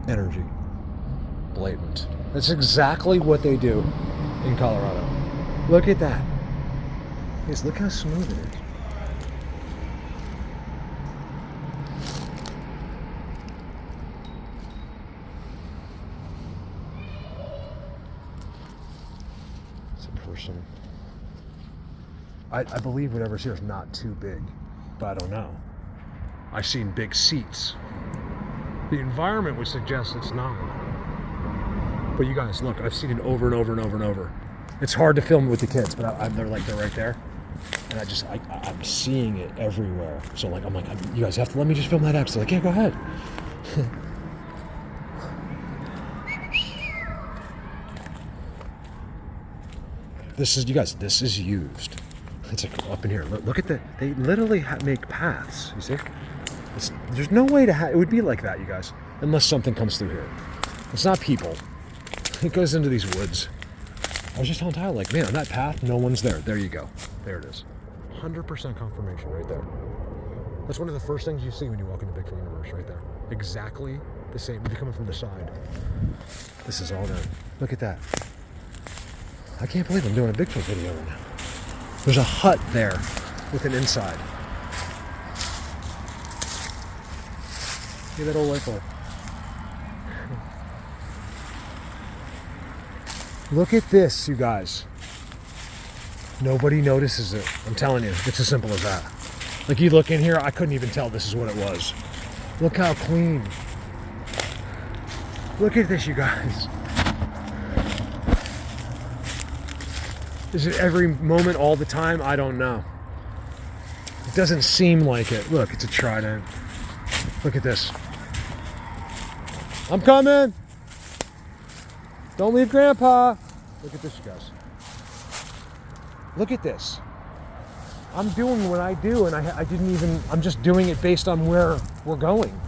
energy. Blatant. That's exactly what they do in Colorado. Look at that. Yes, look how smooth it is. It's a person. I believe whatever's here is not too big, but I don't know. I've seen big seats. The environment would suggest it's not. But you guys, look, I've seen it over and over and over and over. It's hard to film with the kids, but they're right there. And I'm seeing it everywhere. So like, I'm like, you guys have to let me just film that out. So like, yeah, go ahead. This is used. It's like up in here. Look at they literally make paths. You see? There's no way to it would be like that, you guys, unless something comes through here. It's not people. It goes into these woods. I was just telling Tyler, like, man, on that path, no one's there. There you go. There it is. 100% confirmation right there. That's one of the first things you see when you walk into Bigfoot Universe, right there. Exactly the same. If you're coming from the side. This is all there. Look at that. I can't believe I'm doing a Bigfoot video right now. There's a hut there with an inside. Look at that old light bulb. Look at this, you guys. Nobody notices it. I'm telling you, it's as simple as that. Like, you look in here, I couldn't even tell this is what it was. Look how clean. Look at this, you guys. Is it every moment, all the time? I don't know. It doesn't seem like it. Look, it's a trident. Look at this. I'm coming. Don't leave Grandpa. Look at this, you guys. Look at this. I'm doing what I do, and I didn't even, I'm just doing it based on where we're going.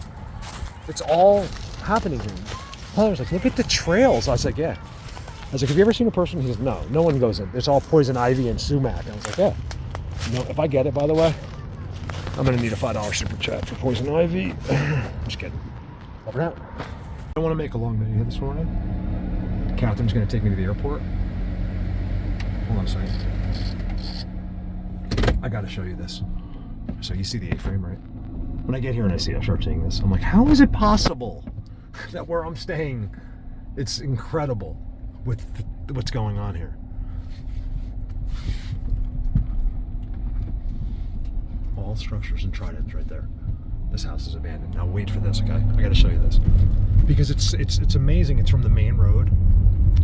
It's all happening here. I was like, look at the trails. I was like, yeah. I was like, have you ever seen a person? He says, no one goes in. It's all poison ivy and sumac. And I was like, yeah. No, if I get it, by the way, I'm gonna need a $5 super chat for poison ivy. Just kidding. Over and out. I don't want to make a long video this morning. Catherine's gonna take me to the airport. Hold on a second. I gotta show you this. So you see the A-frame, right? When I get here and I start seeing this, I'm like, how is it possible that where I'm staying, it's incredible with what's going on here. All structures and tridents right there. This house is abandoned. Now wait for this, okay? I gotta show you this. Because it's amazing. It's from the main road.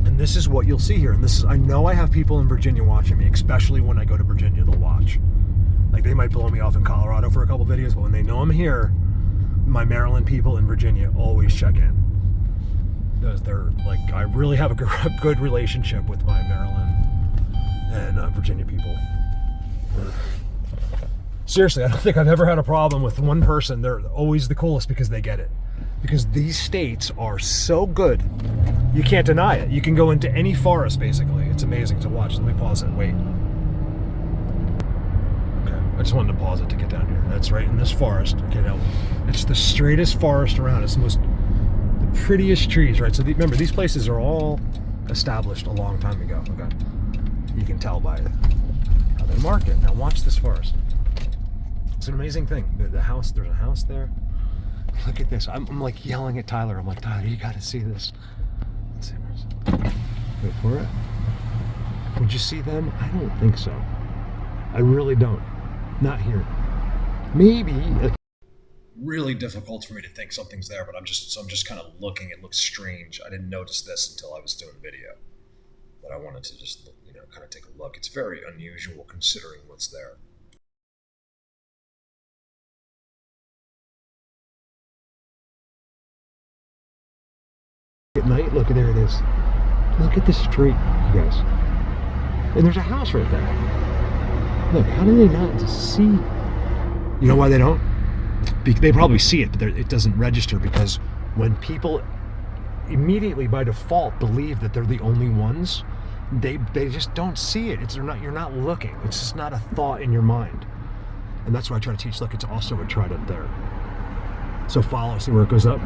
And this is what you'll see here. And this is, I know I have people in Virginia watching me, especially when I go to Virginia, they'll watch. Like, they might blow me off in Colorado for a couple videos, but when they know I'm here, my Maryland people in Virginia always check in. They're like, I really have a good relationship with my Maryland and Virginia people. Seriously, I don't think I've ever had a problem with one person. They're always the coolest because they get it. Because these states are so good, you can't deny it. You can go into any forest, basically. It's amazing to watch. Let me pause it. Wait. Okay, I just wanted to pause it to get down here. That's right in this forest. Okay, now it's the straightest forest around. It's the prettiest trees, right? So remember, these places are all established a long time ago. Okay, you can tell by how they mark it. Now watch this forest. It's an amazing thing. The house, there's a house there. Look at this. I'm like yelling at Tyler. I'm like, Tyler, you got to see this. Let's see. Wait for it. Would you see them? I don't think so. I really don't. Not here. Maybe. Really difficult for me to think something's there, but I'm just kind of looking. It looks strange. I didn't notice this until I was doing video, but I wanted to just kind of take a look. It's very unusual considering what's there. At night, look, there it is. Look at the street, you guys. And there's a house right there. Look, how do they not see? You know why they don't? They probably see it, but it doesn't register, because when people immediately by default believe that they're the only ones, they just don't see it. You're not looking. It's just not a thought in your mind. And that's why I try to teach. Look, it's also a trident there. So follow, see where it goes up?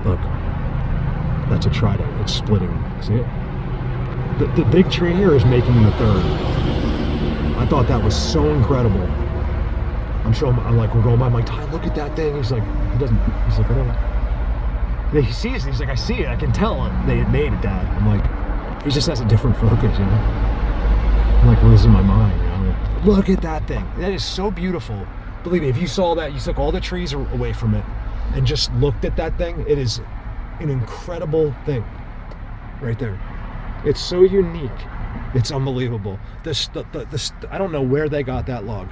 Look. That's a trident. It's splitting. See it? The big tree here is making the third. I thought that was so incredible. I'm showing. I'm like, we're going by. I'm like, Ty, look at that thing. He's like, he doesn't. He's like, I don't. He sees it. He's like, I see it. I can tell they had made it, Dad. I'm like, he just has a different focus, you know. I'm like losing my mind. You know? Look at that thing. That is so beautiful. Believe me, if you saw that, you took all the trees away from it and just looked at that thing. It is an incredible thing, right there. It's so unique. It's unbelievable. This I don't know where they got that log.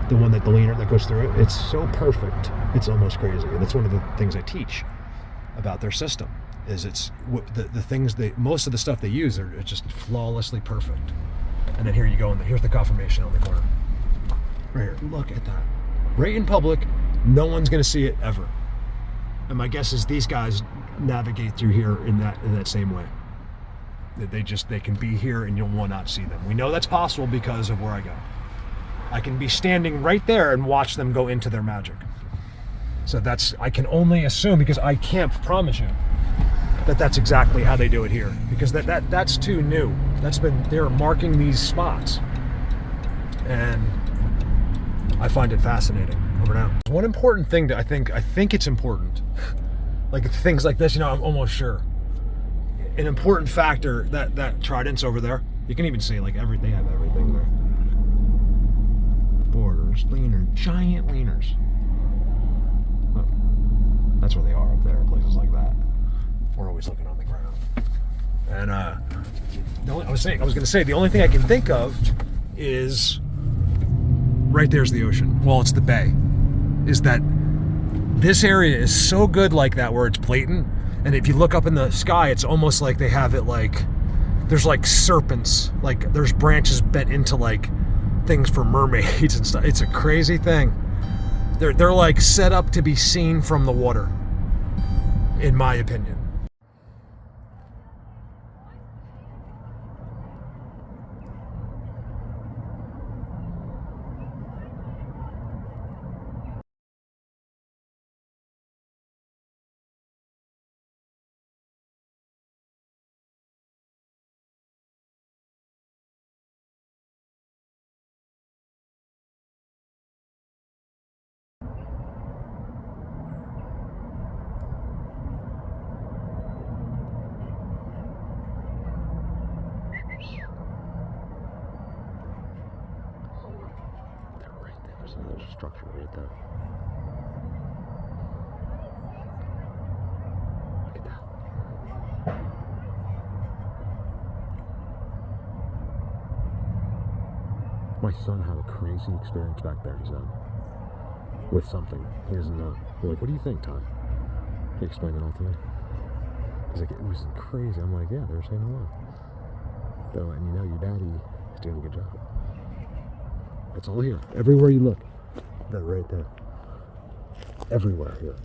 The one that the leaner that goes through it. It's so perfect. It's almost crazy. And that's one of the things I teach about their system. Is it's the things most of the stuff they use are just flawlessly perfect. And then here you go, and here's the confirmation on the corner. Right here. Look at that. Right in public, no one's going to see it ever. And my guess is these guys navigate through here in that same way. They can be here and you will not see them. We know that's possible because of where I go. I can be standing right there and watch them go into their magic. So I can only assume, because I can't promise you that that's exactly how they do it here, because that's too new. They're marking these spots, and I find it fascinating. Over now, one important thing I think it's important, like things like this, you know, I'm almost sure. An important factor that trident's over there. You can even see like they have everything there. Borders, leaner, giant leaners. Look, that's where they are up there, places like that. We're always looking on the ground. And I was gonna say the only thing I can think of is right there's the ocean. Well, it's the bay. Is that this area is so good like that where it's blatant. And if you look up in the sky, it's almost like they have it like, there's like serpents, like there's branches bent into like things for mermaids and stuff. It's a crazy thing. They're like set up to be seen from the water, in my opinion. There's a structure right there. Look at that. My son had a crazy experience back there, he said. With something. He doesn't know. We're like, what do you think, Ty? He explained it all to me. He's like, it was crazy. I'm like, yeah, they were saying hello. They're letting you know your daddy is doing a good job. It's all here. Everywhere you look. They're right there. Everywhere here.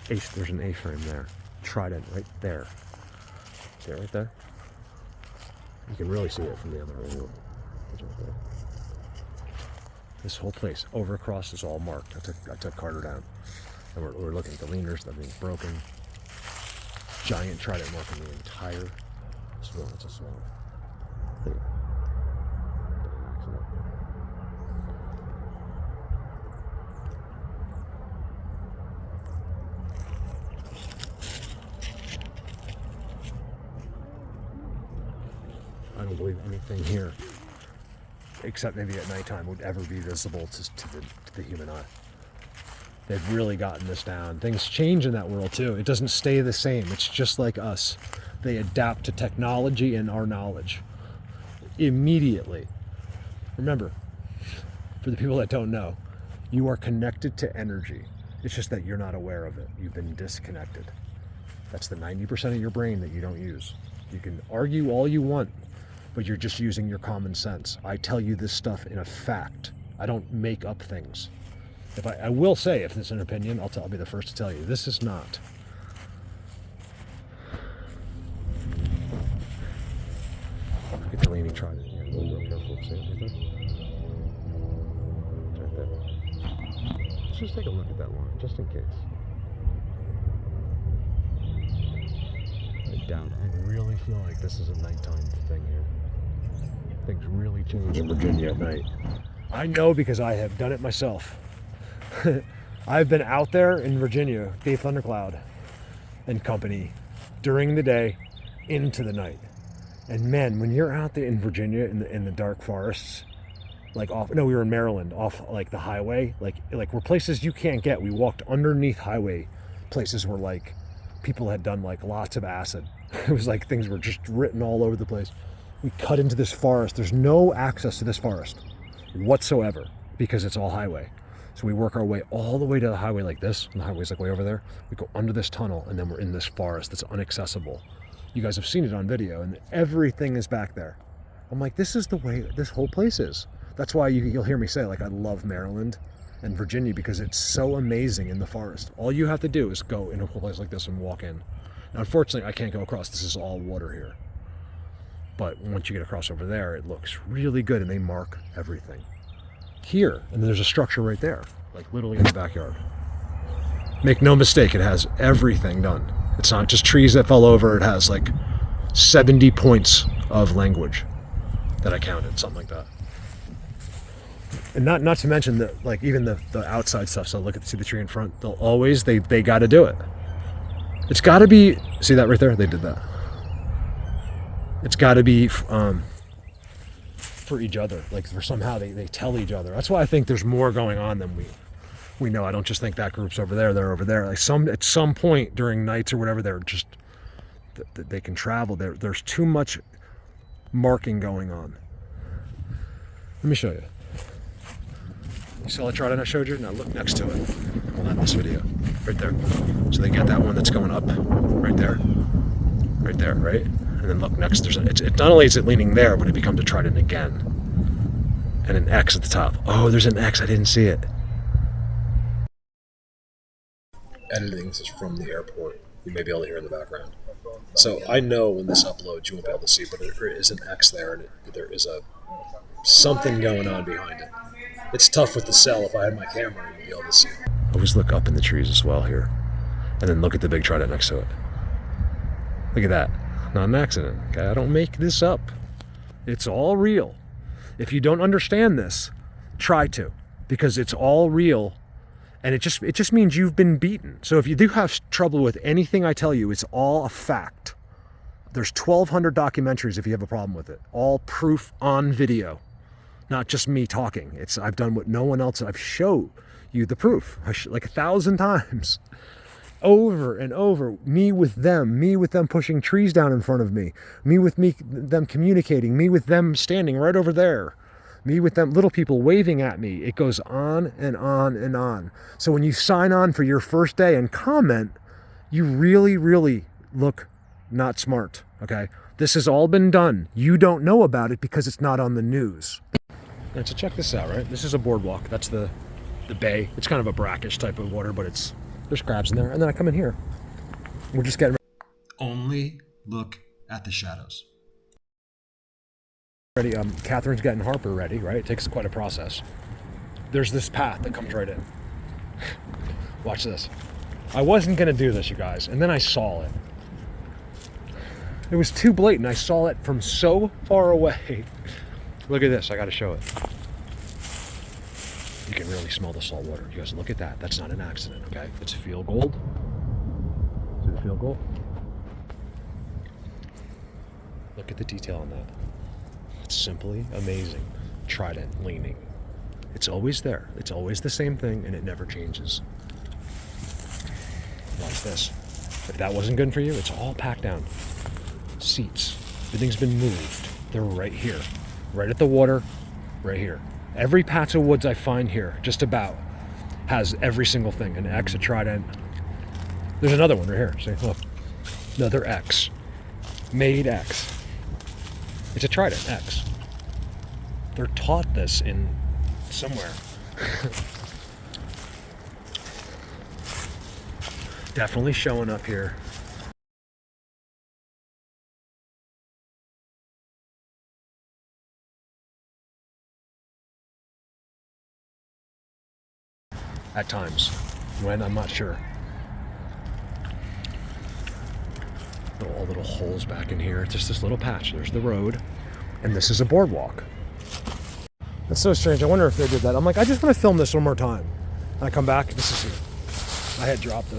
There's an A-frame there. Trident right there. See it right there? You can really see it from the other angle. It's right there. This whole place, over across, is all marked. I took Carter down. And we're looking at the leaners, that being broken. Giant trident marking the entire swell. It's a swell. There. I don't believe anything here, except maybe at nighttime, would ever be visible to the human eye. They've really gotten this down. Things change in that world too. It doesn't stay the same. It's just like us. They adapt to technology and our knowledge immediately. Remember, for the people that don't know, you are connected to energy. It's just that you're not aware of it. You've been disconnected. That's the 90% of your brain that you don't use. You can argue all you want, but you're just using your common sense. I tell you this stuff in a fact. I don't make up things. If I will say, if it's an opinion, I'll be the first to tell you. This is not. Look at the leaning trident here. Be real careful. See it right there? It's right there. just take a look at that line, just in case. I doubt I really feel like this is a nighttime thing here. Things really change in Virginia at night. I know because I have done it myself. I've been out there in Virginia, Dave Thundercloud and company, during the day into the night. And man, when you're out there in Virginia in the dark forests, like we were in Maryland, off like the highway, like where places you can't get. We walked underneath highway places where like people had done like lots of acid. It was like things were just written all over the place. We cut into this forest. There's no access to this forest whatsoever because it's all highway. So we work our way all the way to the highway like this, and the highway's like way over there. We go under this tunnel, and then we're in this forest that's inaccessible. You guys have seen it on video, and everything is back there. I'm like, this is the way this whole place is. That's why you'll hear me say, like, I love Maryland and Virginia because it's so amazing in the forest. All you have to do is go in a place like this and walk in. Now, unfortunately, I can't go across. This is all water here. But once you get across over there, it looks really good, and they mark everything. Here, and there's a structure right there, like literally in the backyard. Make no mistake, it has everything done. It's not just trees that fell over. It has like 70 points of language that I counted, something like that. And not to mention that, like, even the outside stuff. So look at see the tree in front. They'll always they got to do it. It's got to be. See that right there? They did that. It's got to be for each other. Like, for somehow they tell each other. That's why I think there's more going on than we know. I don't just think that group's over there. They're over there. Like at some point during nights or whatever, they're just they can travel. There's too much marking going on. Let me show you. You saw the trident I showed you? Now look next to it. Hold on, this video. Right there. So they get that one that's going up. Right there. Right there, right? And then look next. Not only is it leaning there, but it becomes a trident again. And an X at the top. Oh, there's an X. I didn't see it. Editing, this is from the airport. You may be able to hear in the background. So I know when this uploads, you won't be able to see, but there is an X there, and there is something going on behind it. It's tough with the cell. If I had my camera, you'd be able to see. Always look up in the trees as well here. And then look at the big trident next to it. Look at that. Not an accident. Okay, I don't make this up. It's all real. If you don't understand this, try to. Because it's all real. And it just means you've been beaten. So if you do have trouble with anything I tell you, it's all a fact. There's 1,200 documentaries if you have a problem with it. All proof on video. Not just me talking. I've done what no one else. I've showed you the proof like 1,000 times, over and over. Me with them pushing trees down in front of me with them communicating, me with them standing right over there, me with them little people waving at me. It goes on and on and on. So when you sign on for your first day and comment, you really, really look not smart. Okay, this has all been done. You don't know about it because it's not on the news. Right, so check this out, right? This is a boardwalk. That's the bay. It's kind of a brackish type of water, but there's crabs in there. And then I come in here. We're just getting only look at the shadows. Ready, Catherine's getting Harper ready, right? It takes quite a process. There's this path that comes right in. Watch this. I wasn't gonna do this, you guys, and then I saw it. It was too blatant. I saw it from so far away. Look at this, I gotta show it. You can really smell the salt water. You guys look at that. That's not an accident, okay? It's field gold. See the field gold? Look at the detail on that. It's simply amazing. Trident leaning. It's always there. It's always the same thing, and it never changes. Watch this. If that wasn't good for you, it's all packed down. Seats. Everything's been moved. They're right here. Right at the water, right here. Every patch of woods I find here, just about, has every single thing. An X, a trident. There's another one right here. See, look. Another X. Made X. It's a trident, X. They're taught this in somewhere. Definitely showing up here. at times. When, I'm not sure. All little holes back in here. It's just this little patch. There's the road, and this is a boardwalk. That's so strange. I wonder if they did that. I'm like, I just want to film this one more time. And I come back, this is it. I had dropped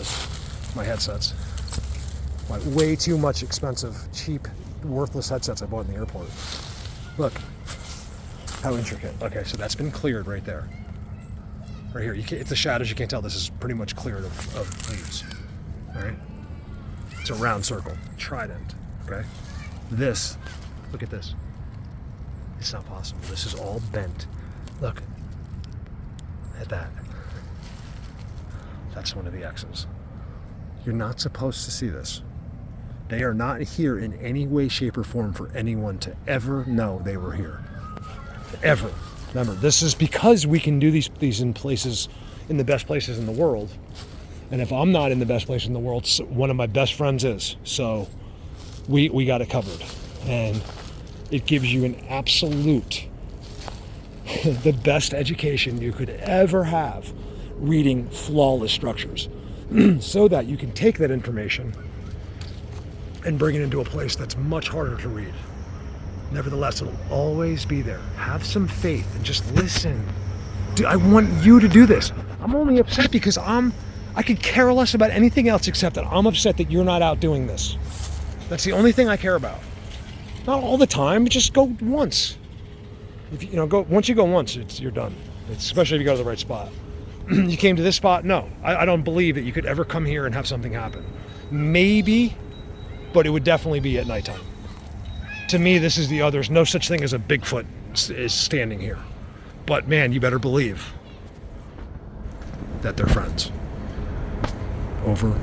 my headsets. My way too much expensive, cheap, worthless headsets I bought in the airport. Look, how intricate. Okay, so that's been cleared right there. Right here, it's the shadows, you can't tell. This is pretty much cleared of leaves. All right? It's a round circle, trident, okay? This, look at this. It's not possible. This is all bent. Look at that. That's one of the X's. You're not supposed to see this. They are not here in any way, shape, or form for anyone to ever know they were here. Ever. Remember, this is because we can do these in places, in the best places in the world. And if I'm not in the best place in the world, one of my best friends is. So we got it covered. And it gives you an absolute, the best education you could ever have reading flawless structures. So that you can take that information and bring it into a place that's much harder to read. Nevertheless, it'll always be there. Have some faith and just listen. Dude, I want you to do this. I'm only upset because I could care less about anything else except that I'm upset that you're not out doing this. That's the only thing I care about. Not all the time, just go once. If once you go once, you're done. Especially if you go to the right spot. You came to this spot? No. I don't believe that you could ever come here and have something happen. Maybe, but it would definitely be at nighttime. To me, this is there's no such thing as a Bigfoot is standing here. But man, you better believe that they're friends. Over